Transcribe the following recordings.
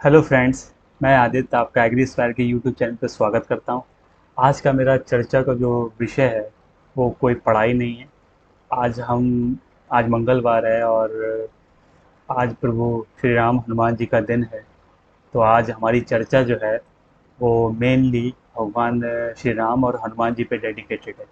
Hello friends. मैं आदित्य आपका एग्रीस्फायर के यूट्यूब चैनल पर स्वागत करता हूँ। आज का मेरा चर्चा का जो विषय है वो कोई पढ़ाई नहीं है। आज हम आज मंगलवार है और आज प्रभु श्री राम हनुमान जी का दिन है। तो आज हमारी चर्चा जो है वो मेनली भगवान श्री राम और हनुमान जी पे डेडिकेटेड है।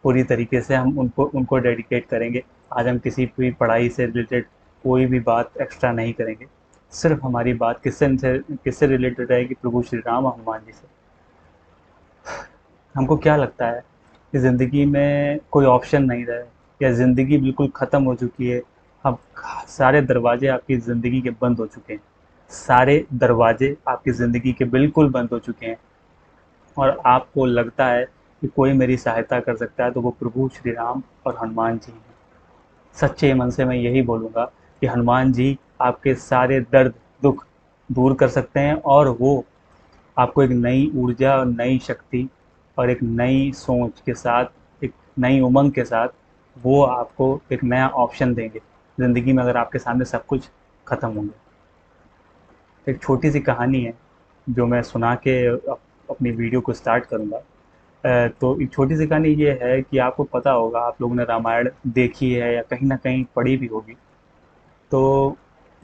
पूरी तरीके से हम उनको उनको डेडिकेट करेंगे। आज हम किसी भी पढ़ाई से रिलेटेड कोई भी बात एक्स्ट्रा नहीं करेंगे। सिर्फ हमारी बात किससे रिलेटेड रहेगी, प्रभु श्री राम और हनुमान जी से। हमको क्या लगता है कि ज़िंदगी में कोई ऑप्शन नहीं रहे या ज़िंदगी बिल्कुल ख़त्म हो चुकी है। अब सारे दरवाजे आपकी ज़िंदगी के बंद हो चुके हैं। सारे दरवाजे आपकी ज़िंदगी के बिल्कुल बंद हो चुके हैं और आपको लगता है कि कोई मेरी सहायता कर सकता है तो वो प्रभु श्री राम और हनुमान जी हैं। सच्चे मन से मैं यही बोलूँगा कि हनुमान जी आपके सारे दर्द दुख दूर कर सकते हैं और वो आपको एक नई ऊर्जा और नई शक्ति और एक नई सोच के साथ, एक नई उमंग के साथ वो आपको एक नया ऑप्शन देंगे ज़िंदगी में, अगर आपके सामने सब कुछ ख़त्म हो गया। एक छोटी सी कहानी है जो मैं सुना के अपनी वीडियो को स्टार्ट करूँगा। तो एक छोटी सी कहानी ये है कि आपको पता होगा, आप लोगों ने रामायण देखी है या कहीं ना कहीं पढ़ी भी होगी। तो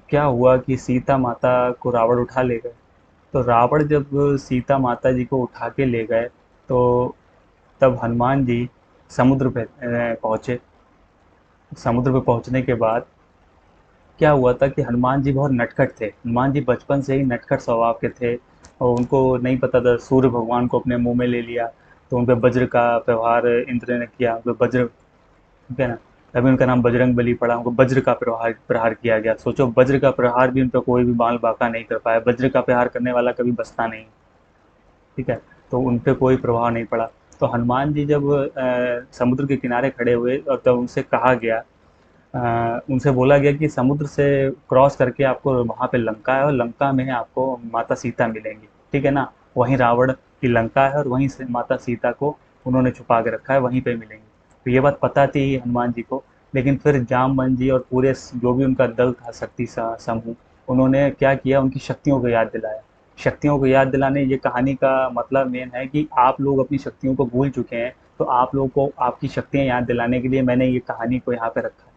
क्या हुआ कि सीता माता को रावण उठा ले गए। तो रावण जब सीता माता जी को उठा के ले गए तो तब हनुमान जी समुद्र पे पहुँचे। समुद्र पे पहुँचने के बाद क्या हुआ था कि हनुमान जी बहुत नटखट थे। हनुमान जी बचपन से ही नटखट स्वभाव के थे और उनको नहीं पता था, सूर्य भगवान को अपने मुंह में ले लिया। तो उन पे वज्र का व्यवहार इंद्र ने किया, उन पे वज्र, ठीक है ना। तभी उनका नाम बजरंग बली पड़ा। उनको वज्र का प्रहार प्रहार किया गया। सोचो, वज्र का प्रहार भी उन पर कोई भी बाल बांका नहीं कर पाया। वज्र का प्रहार करने वाला कभी बचता नहीं, ठीक है। तो उन पे कोई प्रभाव नहीं पड़ा। तो हनुमान जी जब समुद्र के किनारे खड़े हुए और तब उनसे कहा गया, उनसे बोला गया कि समुद्र से क्रॉस करके आपको वहाँ पे लंका है और लंका में आपको माता सीता मिलेंगी, ठीक है ना। वहीं रावण की लंका है और वहीं से माता सीता को उन्होंने छुपा के रखा है, वहीं पे मिलेंगी। तो ये बात पता थी हनुमान जी को। लेकिन फिर जामवन जी और पूरे जो भी उनका दल था, शक्ति समूह, उन्होंने क्या किया, उनकी शक्तियों को याद दिलाया। शक्तियों को याद दिलाने, ये कहानी का मतलब मेन है कि आप लोग अपनी शक्तियों को भूल चुके हैं। तो आप लोगों को आपकी शक्तियाँ याद दिलाने के लिए मैंने ये कहानी को यहाँ पे रखा है।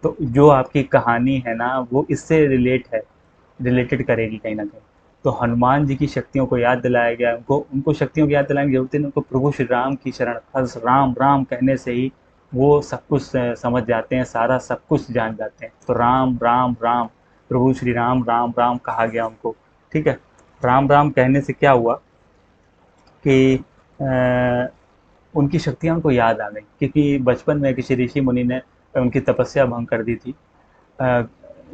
तो जो आपकी कहानी है ना वो इससे रिलेटेड करेगी कहीं ना कहीं। तो हनुमान जी की शक्तियों को याद दिलाया गया। उनको उनको शक्तियों को याद दिलाने की जरूरत नहीं, उनको प्रभु श्री राम की शरण, बस राम राम कहने से ही वो सब कुछ समझ जाते हैं, सारा सब कुछ जान जाते हैं। तो राम राम राम, प्रभु श्री राम राम राम कहा गया उनको, ठीक है। राम राम कहने से क्या हुआ कि उनकी शक्तियाँ उनको याद आ गई, क्योंकि बचपन में किसी ऋषि मुनि ने उनकी तपस्या भंग कर दी थी, अ,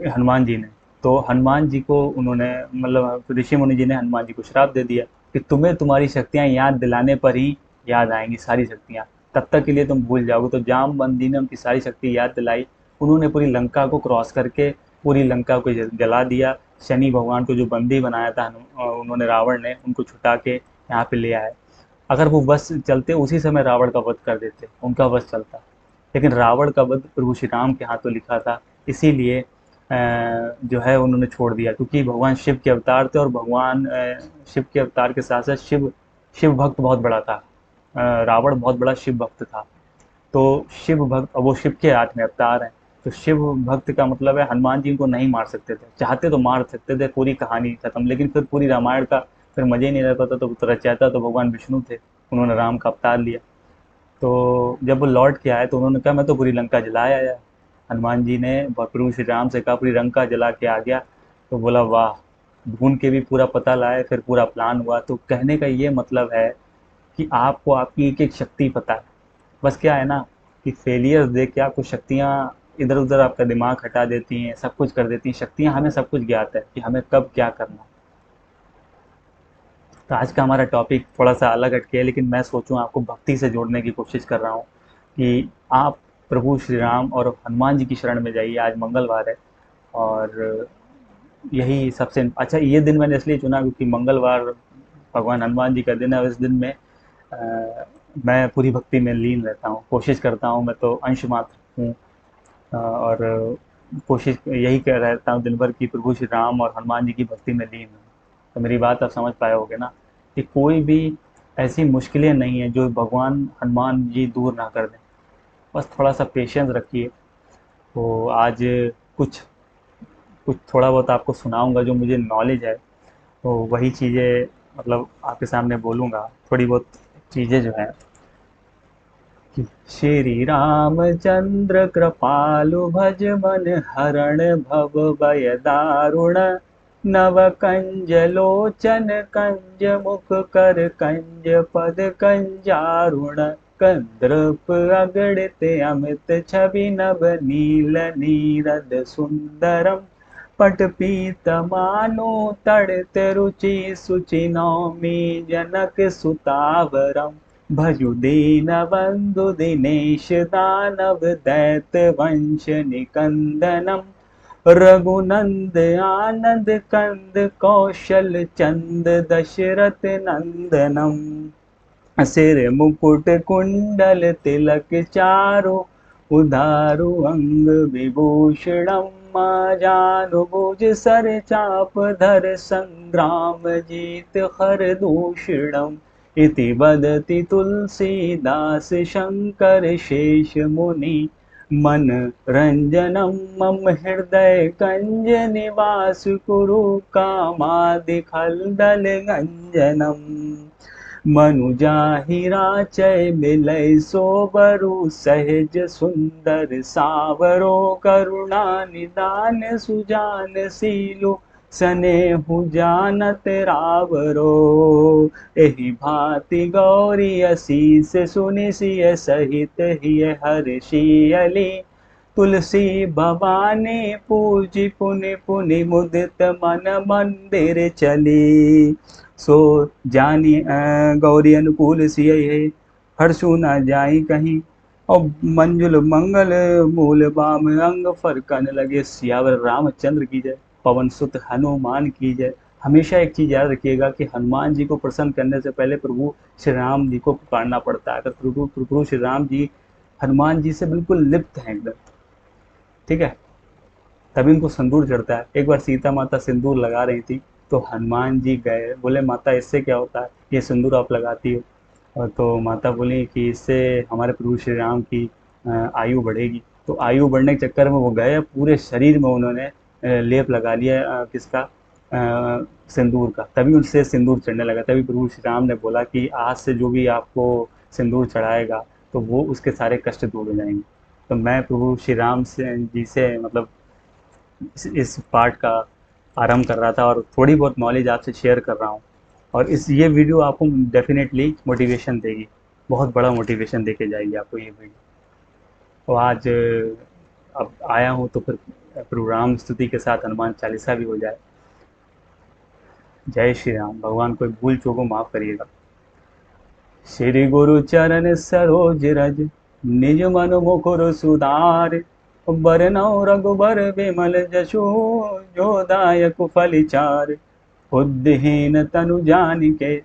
हनुमान जी ने। तो हनुमान जी को उन्होंने, मतलब ऋषि मुनि जी ने हनुमान जी को श्राप दे दिया कि तुम्हें तुम्हारी शक्तियाँ याद दिलाने पर ही याद आएंगी सारी शक्तियाँ, तब तक के लिए तुम भूल जाओगे। तो जामवंत जी ने उनकी सारी शक्ति याद दिलाई। उन्होंने पूरी लंका को क्रॉस करके पूरी लंका को जला दिया। शनि भगवान को जो बंदी बनाया था उन्होंने, रावण ने, उनको छुटा के यहाँ पे ले आए। अगर वो वश चलते उसी समय रावण का वध कर देते, उनका वश चलता। लेकिन रावण का वध प्रभु श्री राम के हाथों लिखा था, इसीलिए जो है उन्होंने छोड़ दिया, क्योंकि भगवान शिव के अवतार थे और भगवान शिव के अवतार के साथ साथ शिव शिव भक्त बहुत बड़ा था। रावण बहुत बड़ा शिव भक्त था। तो शिव भक्त, अब वो शिव के हाथ में अवतार हैं। तो शिव भक्त का मतलब है हनुमान जी को नहीं मार सकते थे, चाहते तो मार सकते थे, पूरी कहानी खत्म। लेकिन फिर पूरी रामायण का फिर मजे ही नहीं रहता था। तो रचयिता तो भगवान विष्णु थे, उन्होंने राम का अवतार लिया। तो जब वो लौट के आए तो उन्होंने कहा मैं तो पूरी लंका जला आया। हनुमान जी ने प्रभु श्री राम से कहा पूरी लंका जला के आ गया। तो बोला वाह, ढूंढ के भी पूरा पता लाए, फिर पूरा प्लान हुआ। तो कहने का ये मतलब है कि आपको आपकी एक एक शक्ति पता है। बस क्या है ना कि फेलियर देख के आपको शक्तियाँ इधर उधर आपका दिमाग हटा देती हैं, सब कुछ कर देती हैं। शक्तियाँ, हमें सब कुछ ज्ञात है कि हमें कब क्या करना है। तो आज का हमारा टॉपिक थोड़ा सा अलग हटके है, लेकिन मैं सोचूं आपको भक्ति से जोड़ने की कोशिश कर रहा हूँ कि आप प्रभु श्री राम और हनुमान जी की शरण में जाइए। आज मंगलवार है और यही सबसे अच्छा, ये दिन मैंने इसलिए चुना क्योंकि मंगलवार भगवान हनुमान जी का दिन है और इस दिन में मैं पूरी भक्ति में लीन रहता हूँ, कोशिश करता हूँ। मैं तो अंश मात्र हूँ और कोशिश यही कर रहता हूँ दिन भर कि प्रभु श्री राम और हनुमान जी की भक्ति में लीन हूँ। तो मेरी बात आप समझ पाए होगे ना कि कोई भी ऐसी मुश्किलें नहीं है जो भगवान हनुमान जी दूर ना कर दें। बस थोड़ा सा पेशेंस रखिए। तो आज कुछ कुछ थोड़ा बहुत आपको सुनाऊंगा जो मुझे नॉलेज है, तो वही चीज़ें मतलब आपके सामने बोलूँगा। थोड़ी बहुत चीज़ें जो हैं कि श्री रामचंद्र कृपालु भज मन हरण भव भय दारुण नव कंज लोचन कंज मुख कर कंज पद कंजारुण कंद्रप अगणित अमित छवि नभ नील नीरद सुंदरम पट पीत मानो तड़ित रुचि सुचि नौमी जनक सुतावरम भजु दीन बंधु दिनेश दानव दैत वंश निकंदनम रघुनंद आनंद कंद कौशल चंद दशरथ नंदनम सिर मुकुट कुंडल तिलक चारु उधारु अंग विभूषणम जानुभुज सर चाप धर संग्राम जीत हर दूषणम इति वदति तुलसीदास शंकर शेष मुनि मन रंजनम मम हृदय कंज निवास कुरु कामादि खलदल गंजनम मनुजाहिराचय मिलय सोबरु सहज सुंदर सावरो करुणा निदान सुजान सीलु स्नेहु जानत रावरो एहि भांति गौरी असीस सुनि सिय सहित हिय हर्षियली तुलसी भवानी पूजी पुनि पुनि मुदित मन मंदिर चली सो जानी गौरी अनुकूल सिय है हर्षु न जाई कहीं और मंजुल मंगल मूल बाम अंग फरकन लगे। सियावर रामचंद्र की जय, पवन सुत हनुमान की जय। हमेशा एक चीज याद रखिएगा कि हनुमान जी को प्रसन्न करने से पहले प्रभु श्री राम जी को पुकारना पड़ता है। अगर प्रभु श्री राम जी हनुमान जी से बिल्कुल लिप्त हैं एकदम, ठीक है, तभी उनको सिंदूर चढ़ता है। एक बार सीता माता सिंदूर लगा रही थी तो हनुमान जी गए, बोले माता इससे क्या होता है, ये सिंदूर आप लगाती हो। और तो माता बोली कि इससे हमारे प्रभु श्री राम की आयु बढ़ेगी। तो आयु बढ़ने के चक्कर में वो गए, पूरे शरीर में उन्होंने लेप लगा लिया किसका, सिंदूर का। तभी उनसे सिंदूर चढ़ने लगा। तभी प्रभु श्री राम ने बोला कि आज से जो भी आपको सिंदूर चढ़ाएगा तो वो उसके सारे कष्ट दूर हो जाएंगे। तो मैं प्रभु श्री राम से जी से मतलब इस पार्ट का आरंभ कर रहा था और थोड़ी बहुत नॉलेज आपसे शेयर कर रहा हूँ। और इस ये वीडियो आपको डेफिनेटली मोटिवेशन देगी, बहुत बड़ा मोटिवेशन देके जाएगी आपको ये वीडियो। तो आज अब आया हूँ तो फिर प्रोग्राम स्तुति के साथ हनुमान चालीसा भी हो जाए। जय श्री राम। भगवान कोई भूल चूक को माफ़ करिएगा। श्री गुरु चरण सरोज रज निज मन मुकुर सुधार बरनौ रघुबर विमल जशु जो दायक फलिचार बुद्धिहीन तनु जानिके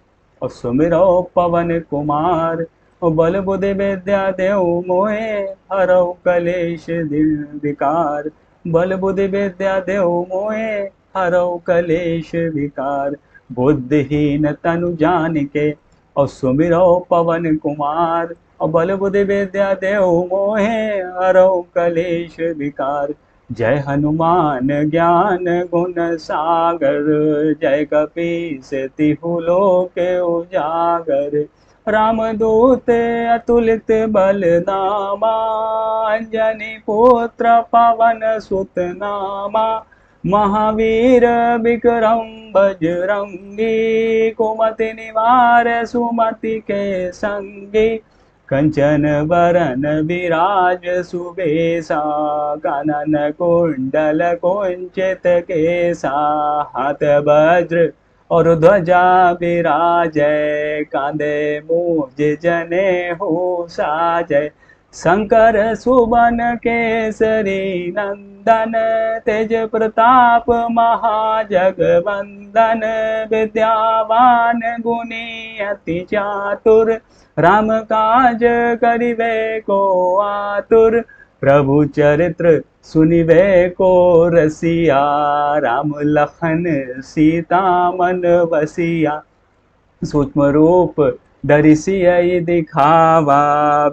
और सुमिरो पवन कुमार और बल बुद्धि विद्या देव मोहे हरौ कलेश दिल विकार बल बुद्धि विद्या देव मोहे हरौ कलेश विकार बुद्धिहीन तनु जानिके और सुमिरो पवन कुमार और बल बुद्धि विद्या देव मोहे हरौ कलेश विकार जय हनुमान ज्ञान गुण सागर जय कपीस तिहु लोक उजागर रामदूत अतुलित बल नामा अंजनी पुत्र पवन सुत नामा महावीर विक्रम बजरंगी कुमति निवार सुमति के संगी कंचन बरन विराज सुबेसा कानन कुंडल कुंचित केसा हाथ वज्र और ध्वजा विराजय कांधे मूज जने हो साजय शंकर सुवन केसरी नंदन तेज प्रताप महाजगवंदन विद्यावान गुणी अति चातुर राम काज करिबे को आतुर प्रभु चरित्र सुनिवे को रसिया, राम लखन सीता मन बसिया। सूक्ष्म रूप धरि सियहि दिखावा,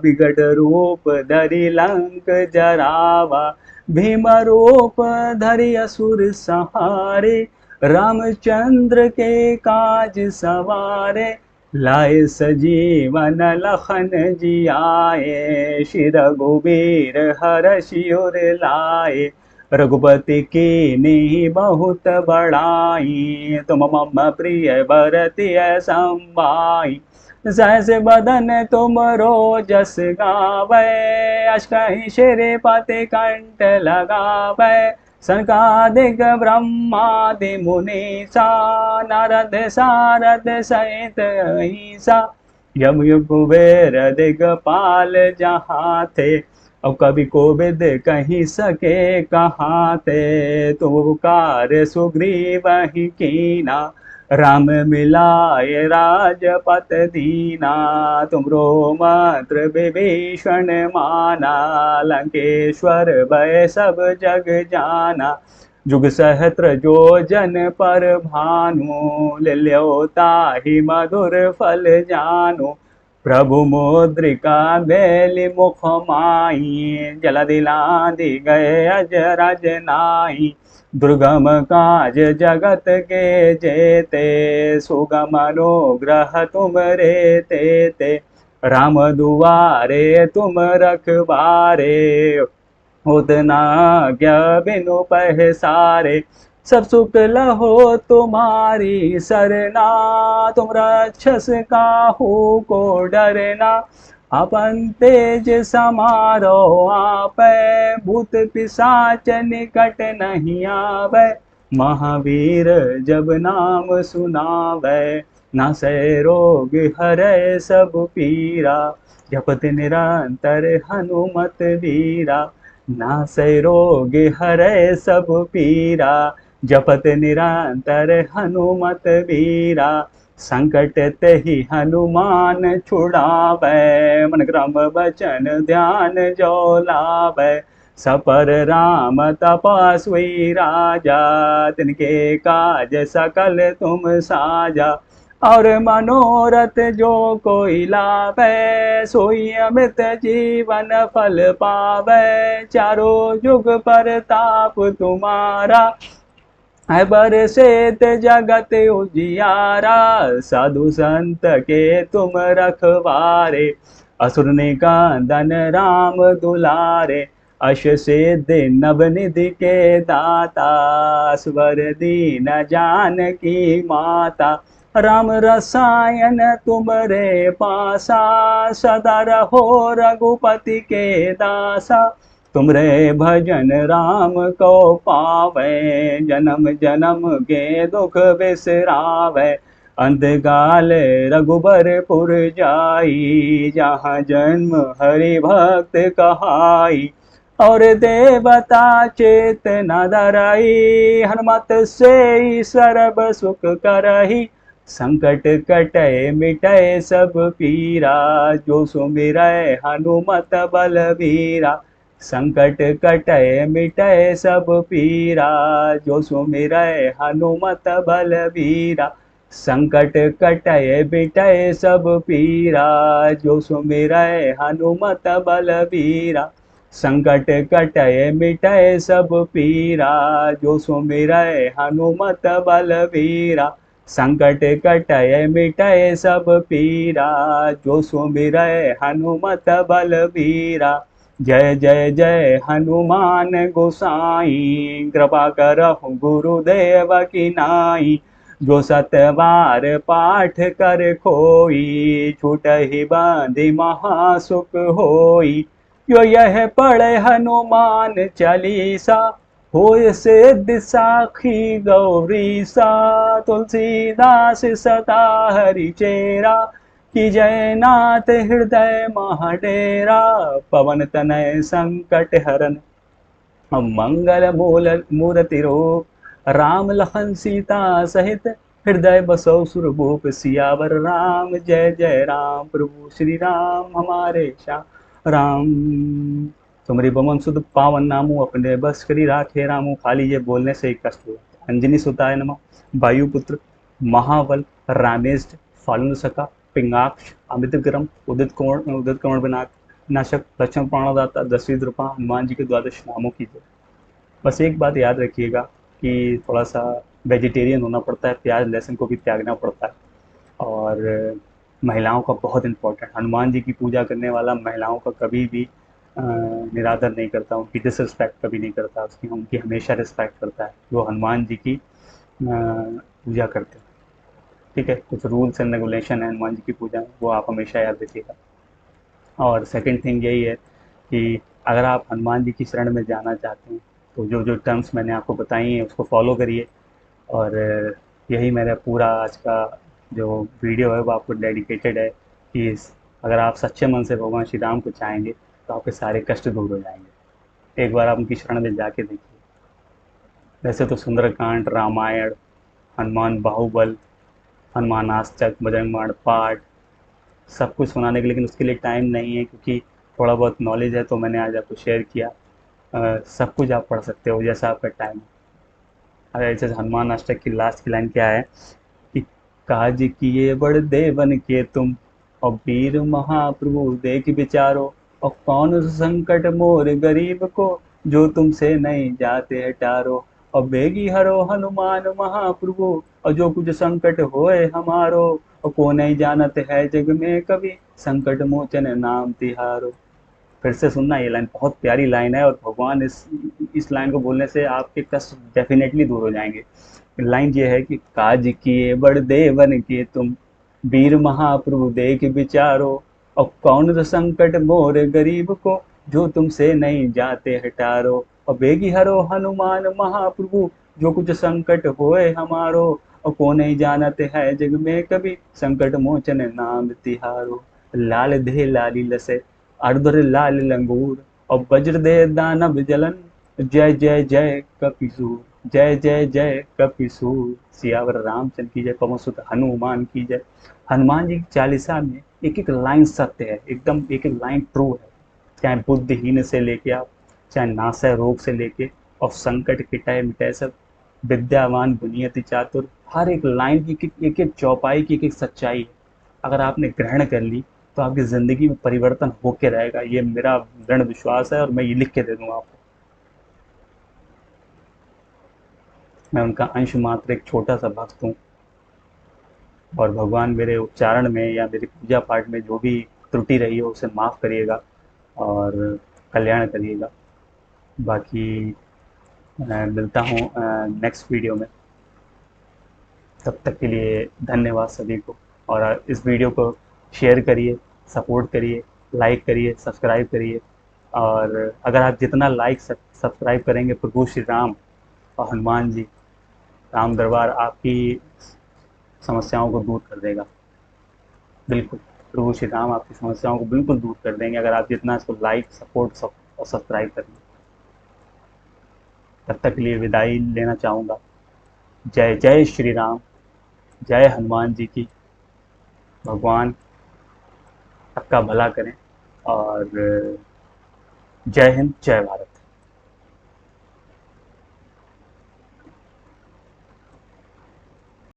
विकट रूप धरि लंक जरावा। भीम रूप धरि असुर संहारे, रामचंद्र के काज सवारे। लाए सजीवन लखन जियाए, श्री रघुबीर हरषि उर लाए। रघुपति कीन्ही बहुत बड़ाई, तुम मम प्रिय भरतिय संभाई। सहस बदन तुम जस गावै, अस कहीं श्रीपति कंठ लगावै। सनकादिक ब्रह्मादि मुनीसा, नारद सारद सहित अहिसा। यम कुबेर दिगपाल जहाँ थे, अब कभी कोविद कहीं सके कहाँ थे। तुम उपकार सुग्रीव ही कीना, राम मिलाए राजपत दीना। तुमरो मंत्र विभीषण माना, लंकेश्वर भय सब जग जाना। जुग सहस्त्र जो जन पर भानु, लिल्यो ताहि मधुर फल जानु। प्रभु मुद्रिका बेली मुख माई, जलधि लांघि गए अजरज नाई। दुर्गम काज जगत के जेते, सुगम अनुग्रह तुम रे तेते। राम दुआरे तुम रखवारे, होत न आज्ञा बिनु पहसारे। सब सुख लहो तुम्हारी सरना, तुम राक्षस काहू को डरना। अपन तेज समारो आपै, भूत पिशाच निकट नहीं आवे। महावीर जब नाम सुनावै, नासै रोग हरै सब पीरा। जपत निरंतर हनुमत वीरा, नासै रोग हरै सब पीरा। जपत निरंतर हनुमत वीरा, संकट तेहि हनुमान छुड़ावै। मन क्रम बचन ध्यान जो लावै, सपर राम तपस्वी राजा। तिनके काज सकल तुम साजा, और मनोरथ जो कोई लावै। सोई अमित जीवन फल पावै, चारों जुग परताप तुम्हारा। है बरसेत जगत उजियारा, साधु संत के तुम रखवारे। असुर निकंदन राम दुलारे, अष सिद्धि नवनिधि के दाता। स्वर दीन जानकी माता, राम रसायन तुमरे पासा। सदा रहो रघुपति के दासा, तुमरे भजन राम को पावै। जन्म जन्म के दुख बिसरावै, अंतकाल रघुबरपुर जाई। जहाँ जन्म हरि भक्त कहाई, और देवता चेत न धरई। हनुमत से सर्व सुख करही, संकट कटै मिटै सब पीरा। जो सुमिरै हनुमत बलबीरा, संकट कटै मिटै सब पीरा। जो सुमिरै हनुमत बलबीरा, संकट कटै मिटै सब पीरा। जो सुमिरै हनुमत बलबीरा, संकट कटै मिटै सब पीरा। जो सुमिरै हनुमत बलबीरा, संकट कटै मिटै सब पीरा। जो सुमिरै हनुमत बलबीरा। जय जय जय हनुमान गोसाई, कृपा करहु गुरुदेव की नाई। जो सतबार पाठ कर खोई, छूटहि बंधि महासुख होई। यो यह पढ़े हनुमान चालीसा, होय सिद्धि साखी गौरीसा। तुलसीदास सदा हरिचेरा, कि जय नाथ हृदय महाडेरा। पवन तनय संकट हरन, मंगल मूर्ति रूप। राम लखन सीता सहित, हृदय बसौ सुरभूप। सियावर राम जय जय राम, प्रभु श्री राम हमारे श्याम राम। तुमरी बमन सुध पावन नामू अपने बस करी राखे रामू। खाली ये बोलने से ही कष्ट हुआ। अंजनी सुताय नमः। वायुपुत्र महाबल रामेश फाल्गुन सखा पिंगाक्ष अमित विक्रम उदित कमर विनाक नाशक लक्ष्मण प्राणदाता दशरथ रूपा हनुमान जी के द्वादश नामों की जय। बस एक बात याद रखिएगा कि थोड़ा सा वेजिटेरियन होना पड़ता है, प्याज लहसुन को भी त्यागना पड़ता है। और महिलाओं का बहुत इम्पोर्टेंट, हनुमान जी की पूजा करने वाला महिलाओं का कभी भी निरादर नहीं करता, उनकी डिसरिस्पेक्ट कभी नहीं करता, उसकी उनकी हमेशा रिस्पेक्ट करता है जो हनुमान जी की पूजा करते हैं। ठीक है, कुछ रूल्स एंड रेगुलेशन है हनुमान जी की पूजा में, वो आप हमेशा याद रखिएगा। और सेकंड थिंग यही है कि अगर आप हनुमान जी की शरण में जाना चाहते हैं तो जो जो टर्म्स मैंने आपको बताई हैं उसको फॉलो करिए। और यही मेरा पूरा आज का जो वीडियो है वो आपको डेडिकेटेड है कि अगर आप सच्चे मन से भगवान श्री राम को चाहेंगे तो आपके सारे कष्ट दूर हो जाएंगे। एक बार आप उनकी शरण में जाके देखिए। वैसे तो सुंदरकांड, रामायण, हनुमान बाहुबल, हनुमान आष्टक, बजरंग बाण पाठ सब कुछ सुनाने के, लेकिन उसके लिए टाइम नहीं है क्योंकि थोड़ा बहुत नॉलेज है तो मैंने आज आपको शेयर किया। सब कुछ आप पढ़ सकते हो जैसा आपका टाइम है। अगर जैसे हनुमान अष्टक की लास्ट की लाइन क्या है कि काज किए बड़ देवन के तुम और वीर महाप्रभु देख विचारो और कौन संकट मोर गरीब को जो तुमसे नहीं जाते है टारो और बेगी हरो हनुमान महाप्रभु और जो कुछ संकट होए हमारो और को नहीं जानत है जग में कभी संकट मोचन नाम तिहारो। फिर से सुनना, ये लाइन बहुत प्यारी लाइन है और भगवान इस लाइन को बोलने से आपके कष्ट डेफिनेटली दूर हो जाएंगे। लाइन ये है कि काज किए बड़ देवन के तुम वीर महाप्रभु देख विचारो और कौन सा संकट मोर गरीब को जो तुमसे नहीं जाते हटारो और बेगी हरो हनुमान महाप्रभु जो कुछ संकट होए हमारो और को नहीं जानते है जग में कभी संकट मोचन नाम तिहारो। लाल दे लाली लसे अर्धर लाल लंगूर और वज्र दे दानव जलन जय जय जय कपिसूर। जय जय जय कपिसूर। सियावर रामचंद्र की जय, पवन सुत हनुमान की जय। हनुमान जी की चालीसा में एक एक लाइन सत्य है, एकदम एक एक लाइन ट्रू है। चाहे बुद्धिहीन से लेके आप, चाहे नासय रोग से लेके और संकट किटाए मिटाए सब, विद्यावान बुनियति चातुर, हर एक लाइन की एक एक चौपाई की एक एक सच्चाई है। अगर आपने ग्रहण कर ली तो आपकी ज़िंदगी में परिवर्तन होके रहेगा, ये मेरा दृढ़ विश्वास है और मैं ये लिख के दे दूंगा आपको। मैं उनका अंश मात्र एक छोटा सा भक्त हूँ और भगवान मेरे उच्चारण में या मेरी पूजा पाठ में जो भी त्रुटि रही हो उसे माफ़ करिएगा और कल्याण करिएगा। बाकी मिलता हूँ नेक्स्ट वीडियो में। तब तक के लिए धन्यवाद सभी को। और इस वीडियो को शेयर करिए, सपोर्ट करिए, लाइक करिए, सब्सक्राइब करिए। और अगर आप जितना लाइक सब्सक्राइब करेंगे प्रभु श्री राम और हनुमान जी राम दरबार आपकी समस्याओं को दूर कर देगा। बिल्कुल, प्रभु श्री राम आपकी समस्याओं को बिल्कुल दूर कर देंगे अगर आप जितना इसको लाइक सपोर्ट और सब्सक्राइब करेंगे। तब तक के लिए विदाई लेना चाहूँगा। जय जय श्री राम, जय हनुमान जी की। भगवान सबका भला करें और जय हिंद, जय भारत।